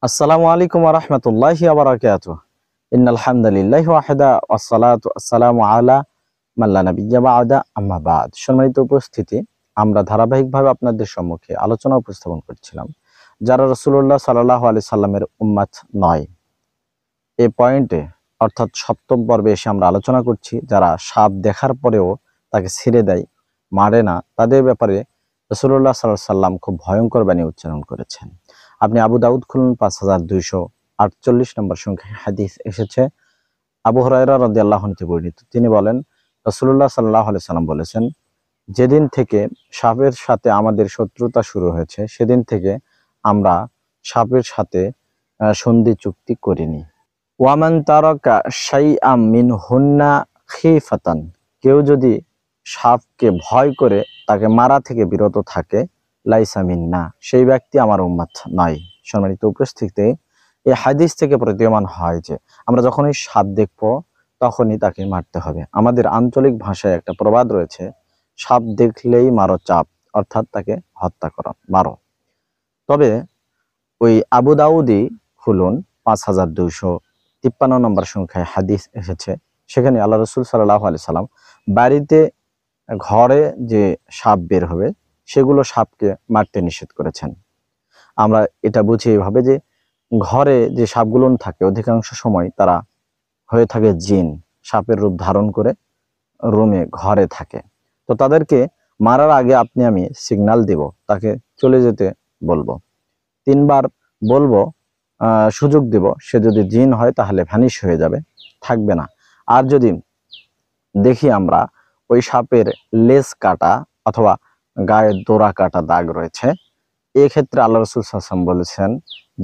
আসসালামু আলাইকুম ওয়া রাহমাতুল্লাহি ওয়া বারাকাতুহু। ইন্নাল হামদালিল্লাহি ওয়াহদা ওয়াসসালাতু ওয়াসসালামু আলা মান লা নাবিয়্যা বা'দা আম্মা বা'দ। সম্মানিত উপস্থিতি, আমরা ধারাবাহিকভাবে আপনাদের সম্মুখে আলোচনা উপস্থাপন করছিলাম যারা রাসূলুল্লাহ সাল্লাল্লাহু আলাইহি সাল্লামের উম্মত নয়। এই পয়েন্টে অর্থাৎ সপ্তম পর্বে এসে আমরা আলোচনা করছি যারা সাপ দেখার পরেও তাকে ছেড়ে দেয়, মারে না, তাদের ব্যাপারে রাসূলুল্লাহ সাল্লাল্লাহু আলাইহি সাল্লাম খুব ভয়ঙ্কর বাণী উচ্চারণ করেছেন। আপনি আবু দাউদ খুলুন, 5248 নম্বর সংখ্যায় হাদিস এসেছে। আবু হুরায়রা রাদিয়াল্লাহু আনহু থেকে বর্ণিত, তিনি বলেন রাসূলুল্লাহ সাল্লাল্লাহু আলাইহি সাল্লাম বলেছেন, যেদিন থেকে সাপের সাথে আমাদের শত্রুতা শুরু হয়েছে সেদিন থেকে আমরা সাপের সাথে সন্ধি চুক্তি করিনি। ওয়ামান তারাকা শাইআম মিনহুন্না খিফাতান, কেউ যদি সাপকে ভয় করে তাকে মারা থেকে বিরত থাকে, লাইসা মিন্না, সেই ব্যক্তি আমার উম্মত নয়। সম্মানিত উপস্থিতি, এই হাদিস থেকে প্রতীয়মান হয় যে আমরা যখনই সাপ দেখবো তখনই তাকে মারতে হবে। আমাদের আঞ্চলিক ভাষায় একটা প্রবাদ রয়েছে, সাপ দেখলেই মারো চাপ, অর্থাৎ তাকে হত্যা করো, মারো। তবে ওই আবু দাউদি খুলুন 5253 নম্বর সংখ্যায় হাদিস এসেছে, সেখানে আল্লাহ রসুল সাল্লাল্লাহু আলাইহি সাল্লাম বাড়িতে ঘরে যে সাপ বের হবে সেগুলো সাপকে মারতে নিষেধ করেছেন। আমরা এটা বুঝি এভাবে যে ঘরে যে সাপগুলো থাকে অধিকাংশ সময় তারা হয়ে থাকে জিন, সাপের রূপ ধারণ করে রুমে ঘরে থাকে। তো তাদেরকে মারার আগে আপনি আমি সিগন্যাল দিব, তাকে চলে যেতে বলবো, 3বার বলবো, সুযোগ দিব। সে যদি জিন হয় তাহলে ভ্যানিশ হয়ে যাবে, থাকবে না। আর যদি দেখি আমরা ওই সাপের লেজ কাটা অথবা গায়ে দোরা কাটা দাগ রয়েছে, এক্ষেত্রে আল্লাহ রাসূল সাল্লাল্লাহু আলাইহি ওয়াসাল্লাম বলেছেন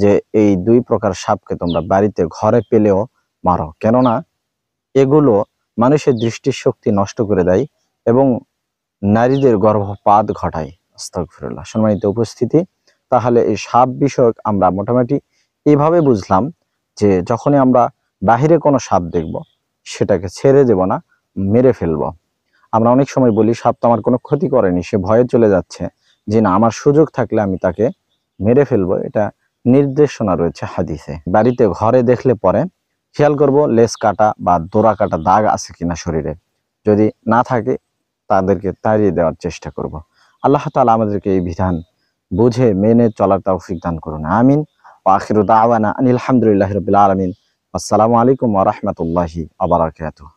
যে এই 2 প্রকার সাপকে তোমরা বাড়িতে ঘরে পেলেও মারো, কেননা এগুলো মানুষের দৃষ্টিশক্তি নষ্ট করে দেয় এবং নারীদের গর্ভপাত ঘটায়। আস্তাগফিরুল্লাহ। সম্মানিত উপস্থিতি, তাহলে এই সাপ বিষয়ক আমরা মোটামুটি এইভাবে বুঝলাম যে যখনই আমরা বাহিরে কোনো সাপ দেখব সেটাকে ছেড়ে দেব না, মেরে ফেলবো। আমরা অনেক সময় বলি সাপ তো আমার কোনো ক্ষতি করেনি, সে ভয়ে চলে যাচ্ছে, যে না, আমার সুযোগ থাকলে আমি তাকে মেরে ফেলবো। এটা নির্দেশনা রয়েছে হাদিসে। বাড়িতে ঘরে দেখলে পরে খেয়াল করব লেজ কাটা বা দোরা কাটা দাগ আছে কিনা শরীরে, যদি না থাকে তাদেরকে তাড়িয়ে দেওয়ার চেষ্টা করব। আল্লাহ তাআলা আমাদেরকে এই বিধান বুঝে মেনে চলার তৌফিক দান করুন, আমিন। ওয়া আখিরু দাওয়ানা আনিল হামদুলিল্লাহি রাব্বিল আলামিন। আসসালামু আলাইকুম ওয়া রাহমাতুল্লাহি ওয়া বারাকাতুহু।